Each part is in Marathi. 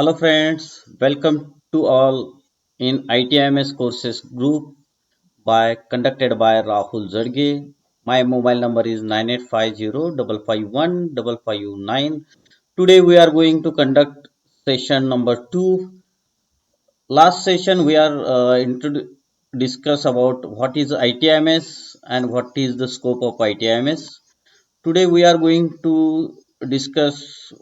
Hello friends, welcome to all in ITMS courses group by conducted by Rahul Zarge. My mobile number is 9850551559. Today we are going to conduct session number 2. Last session we are discuss about what is ITMS and what is the scope of ITMS. Today we are going to discuss.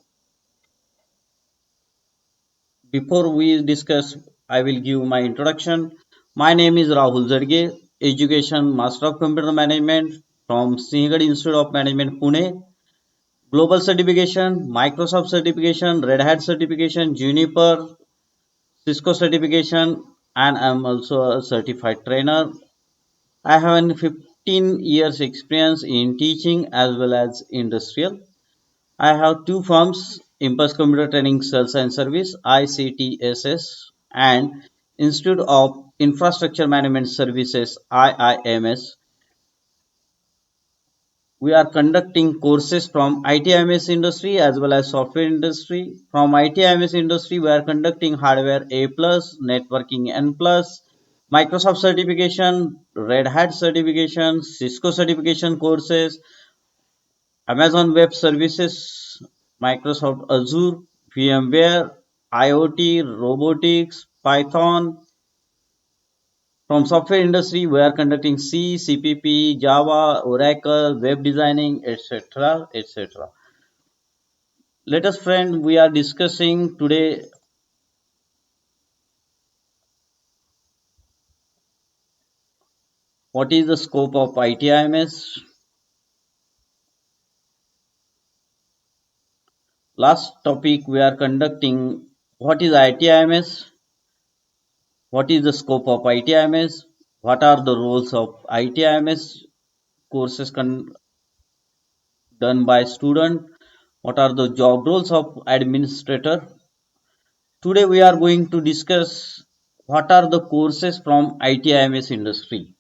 Before we discuss, I will give my introduction. My name is Rahul Zarge, Education Master of Computer Management from Sinhgad Institute of Management, Pune. Global certification, Microsoft certification, Red Hat certification, Juniper, Cisco certification, and I am also a certified trainer. I have an 15 years experience in teaching as well as industrial. I have two firms, Impulse Computer Training Sales and Service, ICTSS, and Institute of Infrastructure Management Services, IIMS. We are conducting courses from ITIMS industry as well as software industry. From ITIMS industry, we are conducting hardware A+, networking N+, Microsoft certification, Red Hat certification, Cisco certification courses, Amazon Web Services, Microsoft Azure, VMware, IoT, robotics, Python. From software industry, we are conducting C, CPP, Java, Oracle, web designing, etc., etc. Let us, friend, we are discussing today what is the scope of ITIMS. Last topic we are conducting what is ITIMS, what is the scope of ITIMS, what are the roles of ITIMS courses done by student, what are the job roles of administrator. Today we are going to discuss what are the courses from ITIMS industry.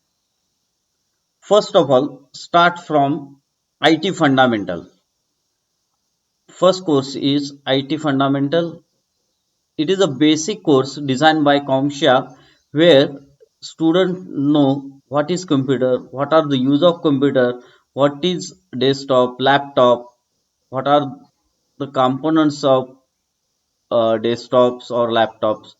First of all, start from IT fundamental. First course is IT fundamental. It is a basic course designed by CompTIA where students know what is computer, what are the use of computer, what is desktop, laptop, what are the components of desktops or laptops.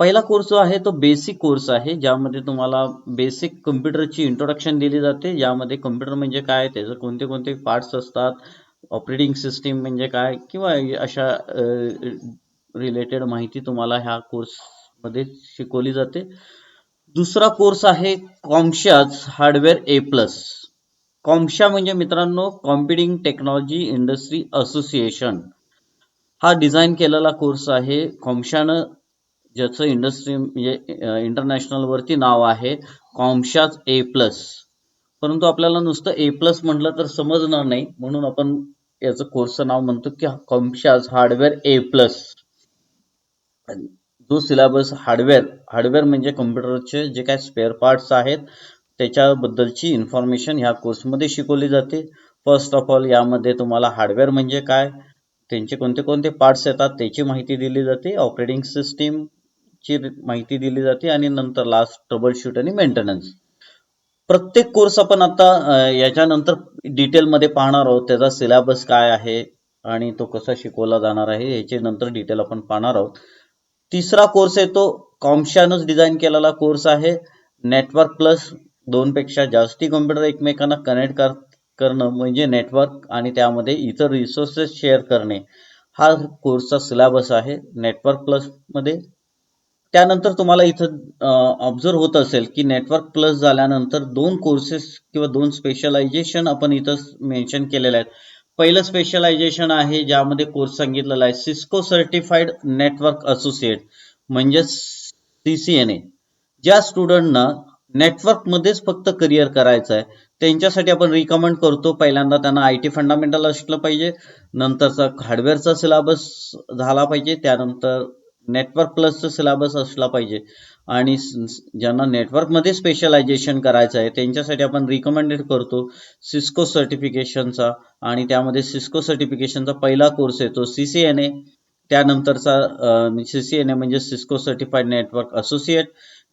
पहिला कोर्स जो आहे तो बेसिक कोर्स आहे ज्यामध्ये तुम्हाला बेसिक कम्प्युटरची इंट्रोडक्शन दिली जाते. यामध्ये कम्प्युटर म्हणजे काय, त्याचे कोणते कोणते पार्ट्स असतात, ऑपरेटिंग सिस्टीम म्हणजे काय किंवा अशा रिलेटेड माहिती तुम्हाला ह्या कोर्समध्ये शिकवली जाते. दुसरा कोर्स आहे कॉम्शाज हार्डवेअर A+. कॉम्शा म्हणजे मित्रांनो कॉम्प्युटिंग टेक्नॉलॉजी इंडस्ट्री असोसिएशन. हा डिझाईन केलेला कोर्स आहे कॉम्शानं, ज्याचं इंडस्ट्री म्हणजे इंटरनॅशनल वरती नाव आहे कॉम्शाज A+. परंतु आपल्याला नुसतं A+ म्हटलं तर समजणार नाही, म्हणून आपण याचं कोर्सचं नाव म्हणतो की कॉम्शाज हार्डवेअर A+. जो सिलेबस हार्डवेअर म्हणजे कम्प्युटरचे जे काय स्पेअर पार्ट्स आहेत त्याच्याबद्दलची इन्फॉर्मेशन ह्या कोर्समध्ये शिकवली जाते. फर्स्ट ऑफ ऑल यामध्ये तुम्हाला हार्डवेअर म्हणजे काय, त्यांचे कोणते कोणते पार्ट्स येतात त्याची माहिती दिली जाते, ऑपरेटिंग सिस्टीम ची माहिती दिली जाते आणि नंतर लास्ट ट्रबल शूट आणि मेंटेनन्स. प्रत्येक कोर्स आपण आता याच्यानंतर डिटेलमध्ये पाहणार आहोत, त्याचा सिलेबस काय आहे आणि तो कसा शिकवला जाणार आहे याचे नंतर डिटेल आपण पाहणार आहोत. तिसरा कोर्स आहे तो कॉम्शानच डिझाईन केलेला कोर्स आहे नेटवर्क प्लस. दोनपेक्षा जास्ती कम्प्युटर एकमेकांना कनेक्ट करणं म्हणजे नेटवर्क आणि त्यामध्ये इतर रिसोर्सेस शेअर करणे, हा कोर्सचा सिलेबस आहे नेटवर्क प्लस मध्ये. त्यानंतर तुम्हाला इथं ऑब्झर्व होत असेल की नेटवर्क प्लस झाल्यानंतर दोन कोर्सेस किंवा दोन स्पेशलायझेशन आपण इथं मेन्शन केलेले आहेत. पहिलं स्पेशलायझेशन आहे ज्यामध्ये कोर्स सांगितलेला आहे सिस्को सर्टिफाईड नेटवर्क असोसिएट म्हणजे CCNA. ज्या स्टुडंटना नेटवर्क मध्येच फक्त करिअर करायचं आहे त्यांच्यासाठी आपण रिकमेंड करतो पहिल्यांदा त्यांना IT फंडामेंटल असलं पाहिजे, नंतरचा हार्डवेअरचा सिलेबस झाला पाहिजे, त्यानंतर नेटवर्क प्लसचा सिलेबस असला पाहिजे. आणि ज्यांना नेटवर्क मध्ये स्पेशलायझेशन करायचं आहे त्यांच्यासाठी आपण रिकमेंडेड करतो सिस्को सर्टिफिकेशनचा. आणि त्यामध्ये सिस्को सर्टिफिकेशनचा पहिला कोर्स येतो CCNA. त्यानंतरचा CCNA म्हणजे सिस्को सर्टिफाईड नेटवर्क असोसिएट,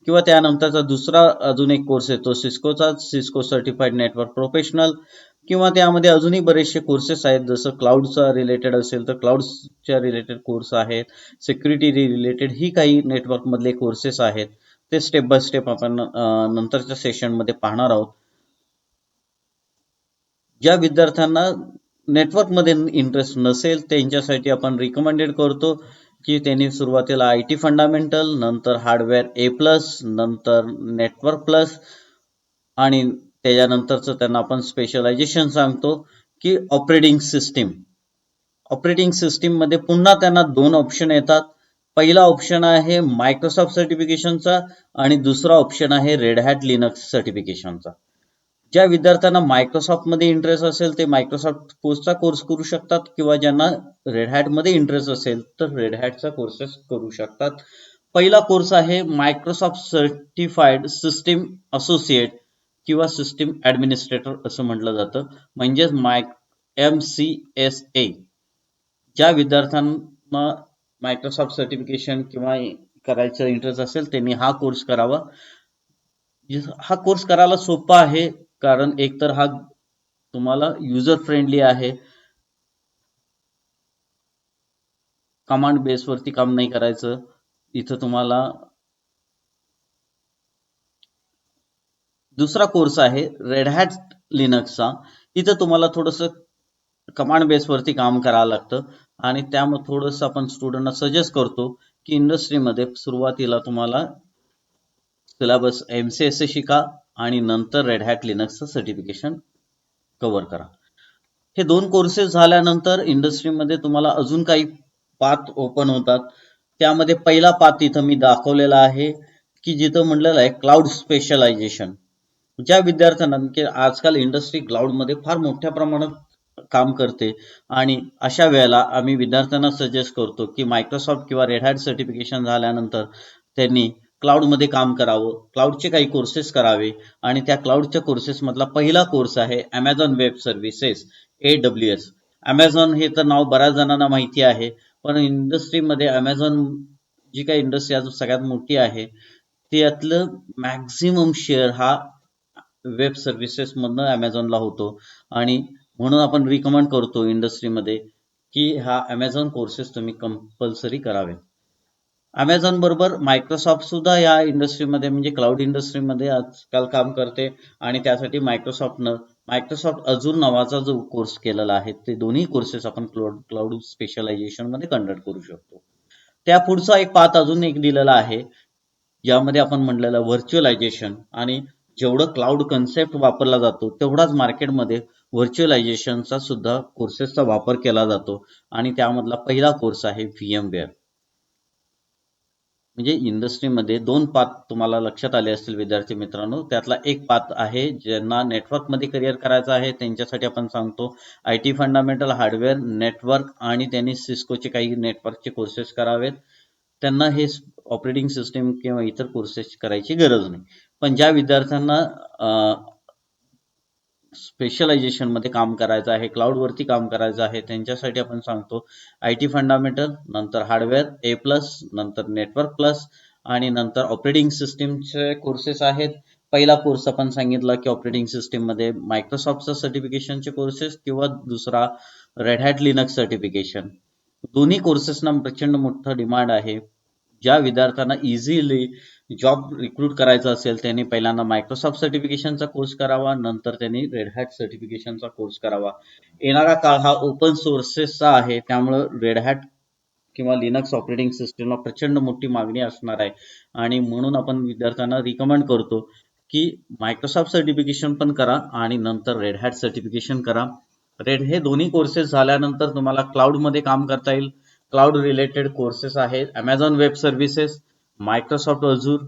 किंवा त्यानंतरचा दुसरा अजून एक कोर्स आहे तो सिस्कोचा सिस्को सर्टिफाईड नेटवर्क प्रोफेशनल, किंवा त्यामध्ये अजूनही बरेचसे कोर्सेस आहेत जसं क्लाउडचा रिलेटेड असेल तर क्लाउडच्या रिलेटेड कोर्स आहेत, सिक्युरिटी रिलेटेड ही काही नेटवर्क मधले कोर्सेस आहेत. ते स्टेप बाय स्टेप आपण नंतरच्या सेशनमध्ये पाहणार आहोत. ज्या विद्यार्थ्यांना नेटवर्कमध्ये इंटरेस्ट नसेल त्यांच्यासाठी आपण रिकमेंडेड करतो की त्यांनी सुरुवातीला IT फंडामेंटल, नंतर हार्डवेअर A+, नंतर नेटवर्क प्लस, आणि त्याच्यानंतरचं त्यांना आपण स्पेशलायझेशन सांगतो की ऑपरेटिंग सिस्टीम. ऑपरेटिंग सिस्टीम मध्ये पुन्हा त्यांना 2 ऑप्शन येतात. पहिला ऑप्शन आहे मायक्रोसॉफ्ट सर्टिफिकेशनचा आणि दुसरा ऑप्शन आहे रेड हॅट लिनक्स सर्टिफिकेशनचा. ज्या विद्यार्थ्यांना मायक्रोसॉफ्ट मध्ये इंटरेस्ट असेल ते मायक्रोसॉफ्ट कोर्सचा कोर्स करू शकतात, किंवा ज्यांना रेड हॅट मध्ये इंटरेस्ट असेल तर रेड हॅटचा कोर्सेस करू शकतात. पहिला कोर्स आहे मायक्रोसॉफ्ट सर्टिफाईड सिस्टीम असोसिएट किंवा सिस्टीम ऍडमिनिस्ट्रेटर असं म्हटलं जातं, म्हणजेच MCSA. ज्या विद्यार्थ्यांना मायक्रोसॉफ्ट सर्टिफिकेशन किंवा करायचं इंटरेस्ट असेल त्यांनी हा कोर्स करावा. हा कोर्स करायला सोपा आहे कारण एकतर हा तुम्हाला युजर फ्रेंडली आहे, कमांड बेसवरती काम नाही करायचं. इथं तुम्हाला दुसरा कोर्स आहे रेड हॅट लिनक्सचा. इथं तुम्हाला थोडंसं कमांड बेसवरती काम करावं लागतं आणि त्यामुळे थोडंसं आपण स्टुडंटना सजेस्ट करतो की इंडस्ट्रीमध्ये सुरुवातीला तुम्हाला सिलेबस MCSA शिका आणि नंतर रेड हॅट लिनक्सचं सर्टिफिकेशन कव्हर करा. हे 2 कोर्सेस झाल्यानंतर इंडस्ट्रीमध्ये तुम्हाला अजून काही पाथ ओपन होतात. त्यामध्ये पहिला पाथ इथं मी दाखवलेला आहे की जिथं म्हटलेलं आहे क्लाउड स्पेशलायझेशन. ज्या विद्यार्थ्यांना की आजकाल इंडस्ट्री क्लाउडमध्ये फार मोठ्या प्रमाणात काम करते आणि अशा वेळेला आम्ही विद्यार्थ्यांना सजेस्ट करतो की मायक्रोसॉफ्ट किंवा रेड हॅट सर्टिफिकेशन झाल्यानंतर त्यांनी क्लाउडमध्ये काम करावं, क्लाउडचे काही कोर्सेस करावे. आणि त्या क्लाउडच्या कोर्सेस मधला पहिला कोर्स आहे Amazon web services AWS. Amazon हे तर नाव बऱ्याच जणांना माहिती आहे, पण इंडस्ट्रीमध्ये अमेझॉन जी काही इंडस्ट्री आज सगळ्यात मोठी आहे त्यातलं मॅक्झिमम शेअर हा वेब सर्व्हिसेस मधनं अमेझॉनला होतो, आणि म्हणून आपण रिकमेंड करतो इंडस्ट्रीमध्ये की हा अमेझॉन कोर्सेस तुम्ही कंपल्सरी करावे. अमेझॉन बरोबर मायक्रोसॉफ्ट सुद्धा या इंडस्ट्रीमध्ये म्हणजे क्लाउड इंडस्ट्रीमध्ये आजकाल काम करते, आणि त्यासाठी मायक्रोसॉफ्ट अजूर नावाचा जो कोर्स केलेला आहे ते दोन्ही कोर्सेस आपण क्लाउड स्पेशलायझेशन मध्ये कंडक्ट करू शकतो. त्या पुढचा एक पाथ अजून एक दिलेला आहे ज्यामध्ये आपण म्हटलेलं व्हर्च्युअलायझेशन, आणि जेवढं क्लाउड कन्सेप्ट वापरला जातो तेवढाच मार्केटमध्ये व्हर्च्युअलायझेशनचा सुद्धा कोर्सेसचा वापर केला जातो, आणि त्यामधला पहिला कोर्स आहे VMware. म्हणजे इंडस्ट्रीमध्ये 2 पाथ तुम्हाला लक्षात आले असतील विद्यार्थी मित्रांनो. त्यातला एक पाथ आहे ज्यांना नेटवर्कमध्ये करिअर करायचं आहे त्यांच्यासाठी आपण सांगतो IT फंडामेंटल, हार्डवेअर, नेटवर्क, आणि त्यांनी सिस्कोचे काही नेटवर्कचे कोर्सेस करावेत. त्यांना हे ऑपरेटिंग सिस्टीम किंवा इतर कोर्सेस करायची गरज नाही. पण ज्या विद्यार्थ्यांना स्पेशलायझेशन मध्ये काम करायचं आहे, क्लाउड वरती काम करायचं आहे, त्यांच्यासाठी आपण सांगतो IT फंडामेंटल, नंतर हार्डवेअर A+, नंतर नेटवर्क प्लस, आणि नंतर ऑपरेटिंग सिस्टीमचे कोर्सेस आहेत. पहिला कोर्स आपण सांगितला की ऑपरेटिंग सिस्टीम मध्ये मायक्रोसॉफ्टचा सर्टिफिकेशनचे कोर्सेस, किंवा दुसरा रेड हॅट लिनक्स सर्टिफिकेशन. दोन्ही कोर्सेसना प्रचंड मोठा डिमांड आहे. ज्या विद्यार्थ्यांना इझिली जॉब रिक्रूट करायचा असेल त्यांनी पहिल्यांदा मायक्रोसॉफ्ट सर्टिफिकेशनचा कोर्स करावा, नंतर त्यांनी रेड हॅट सर्टिफिकेशनचा कोर्स करावा. येणारा काळ हा ओपन सोर्सेसचा आहे, त्यामुळे रेड हॅट किंवा लिनक्स ऑपरेटिंग सिस्टीमला प्रचंड मोठी मागणी असणार आहे, आणि म्हणून आपण विद्यार्थ्यांना रिकमेंड करतो की मायक्रोसॉफ्ट सर्टिफिकेशन पण करा आणि नंतर रेड हॅट सर्टिफिकेशन करा. हे दोन्ही कोर्सेस झाल्यानंतर तुम्हाला क्लाउड मध्ये काम करता येईल. क्लाउड रिलेटेड कोर्सेस आहेत Amazon web services, Microsoft Azzur,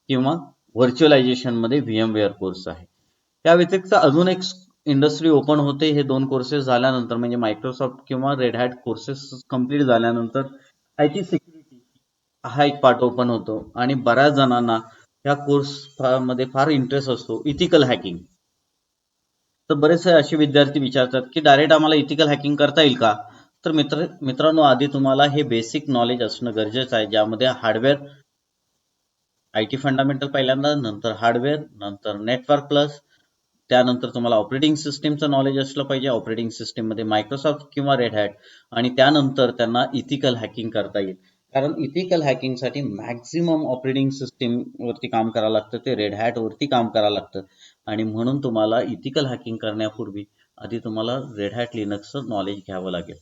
किंवा व्हर्च्युअलायझेशन मध्ये VMware कोर्स आहे. त्या व्यतिरिक्त अजून एक इंडस्ट्री ओपन होते हे 2 कोर्सेस झाल्यानंतर, म्हणजे मायक्रोसॉफ्ट किंवा रेड हॅट कोर्सेस कंप्लीट झाल्यानंतर IT सिक्युरिटी हा एक पार्ट ओपन होतो, आणि बऱ्याच जणांना या कोर्स मध्ये फार इंटरेस्ट असतो इथिकल हॅकिंग. तर बरेचसे असे विद्यार्थी विचारतात की डायरेक्ट आम्हाला इथिकल हॅकिंग करता येईल का. तर मित्रांनो, आधी तुम्हाला हे बेसिक नॉलेज असणं गरजेचं आहे, ज्यामध्ये हार्डवेअर, IT फंडामेंटल पहिल्यांदा, नंतर हार्डवेअर, नंतर नेटवर्क प्लस, त्यानंतर तुम्हाला ऑपरेटिंग सिस्टीमचं नॉलेज असलं पाहिजे. ऑपरेटिंग सिस्टीम मध्ये मायक्रोसॉफ्ट किंवा रेड हॅट, आणि त्यानंतर त्यांना इथिकल हॅकिंग करता येईल. कारण इथिकल हॅकिंगसाठी मॅक्झिमम ऑपरेटिंग सिस्टीम वरती काम करावं लागतं, ते रेड हॅट वरती काम करावं लागतं. आणि म्हणून तुम्हाला इथिकल हॅकिंग करण्यापूर्वी आधी तुम्हाला रेड हॅट लिनक्सचं नॉलेज घ्यावं लागेल.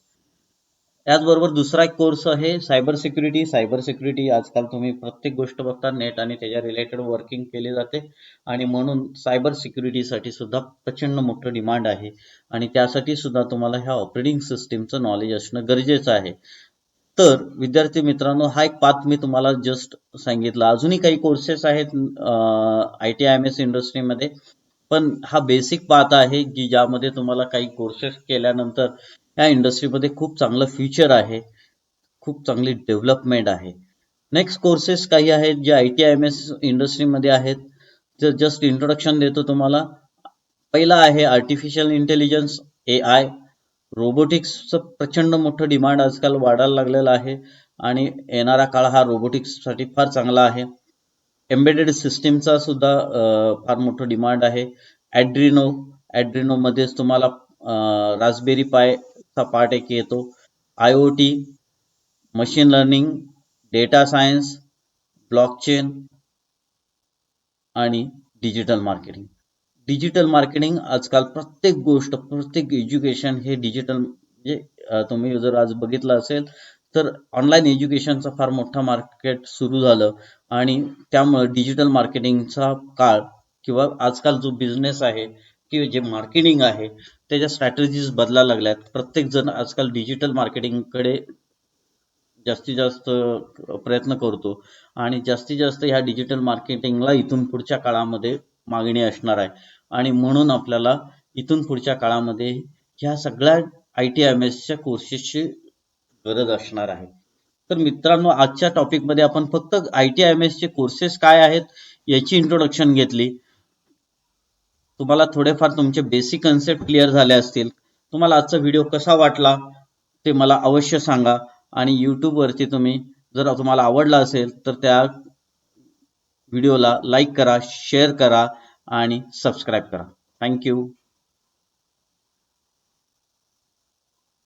त्याचबरोबर दुसरा एक कोर्स आहे सायबर सिक्युरिटी. सायबर सिक्युरिटी आजकाल तुम्ही प्रत्येक गोष्ट बघता, नेट आणि त्याच्या रिलेटेड वर्किंग केली जाते, आणि म्हणून सायबर सिक्युरिटीसाठी सुद्धा प्रचंड मोठं डिमांड आहे. आणि त्यासाठी सुद्धा तुम्हाला ह्या ऑपरेटिंग सिस्टीमचं नॉलेज असणं गरजेचं आहे. तर विद्यार्थी मित्रांनो, हा एक पाथ मी तुम्हाला जस्ट सांगितला. अजूनही काही कोर्सेस आहेत IT IMS इंडस्ट्रीमध्ये, पण हा बेसिक पाथ आहे की ज्यामध्ये तुम्हाला काही कोर्सेस केल्यानंतर या इंडस्ट्रीमध्ये खूप चांगलं फ्युचर आहे, खूप चांगली डेव्हलपमेंट आहे. नेक्स्ट कोर्सेस काही आहेत जे IT IMS इंडस्ट्रीमध्ये आहेत. तर जस्ट इंट्रोडक्शन देतो तुम्हाला. पहिला आहे आर्टिफिशियल इंटेलिजन्स, AI. रोबोटिक्सचं प्रचंड मोठं डिमांड आजकाल वाढायला लागलेलं आहे, आणि येणारा काळ हा रोबोटिक्ससाठी फार चांगला आहे. एम्बेडेड सिस्टीमचा सुद्धा फार मोठं डिमांड आहे. ॲड्रिनो मध्येच तुम्हाला रास्पबेरी पायचा पार्ट एक येतो. IoT, machine learning, data science, blockchain आणि डिजिटल मार्केटिंग. डिजिटल मार्केटिंग आजकाल प्रत्येक गोष्ट, प्रत्येक एज्युकेशन हे डिजिटल, म्हणजे तुम्ही जर आज बघितलं असेल तर ऑनलाईन एज्युकेशनचा फार मोठा मार्केट सुरू झालं, आणि त्यामुळे डिजिटल मार्केटिंगचा काळ किंवा आजकाल जो बिझनेस आहे किंवा जे मार्केटिंग आहे त्याच्या स्ट्रॅटेजीज बदलायला लागल्यात. प्रत्येक जण आजकाल डिजिटल मार्केटिंगकडे जास्तीत जास्त प्रयत्न करतो, आणि जास्तीत जास्त ह्या डिजिटल मार्केटिंगला इथून पुढच्या काळामध्ये मागणी असणार आहे. आणि म्हणून आपल्याला इथून पुढच्या काळामध्ये ह्या सगळ्या IT IMSच्या कोर्सेसची गरज असणार आहे. तर मित्रांनो, आजच्या टॉपिकमध्ये आपण फक्त IT IMSचे कोर्सेस काय आहेत याची इंट्रोडक्शन घेतली. तुम्हाला थोडेफार तुमचे बेसिक कन्सेप्ट क्लिअर झाले असतील. तुम्हाला आजचा व्हिडिओ कसा वाटला ते मला अवश्य सांगा, आणि YouTube वरती तुम्ही जर तुम्हाला आवडला असेल तर त्या व्हिडिओला लाईक करा, शेअर करा आणि सबस्क्राईब करा. थँक्यू.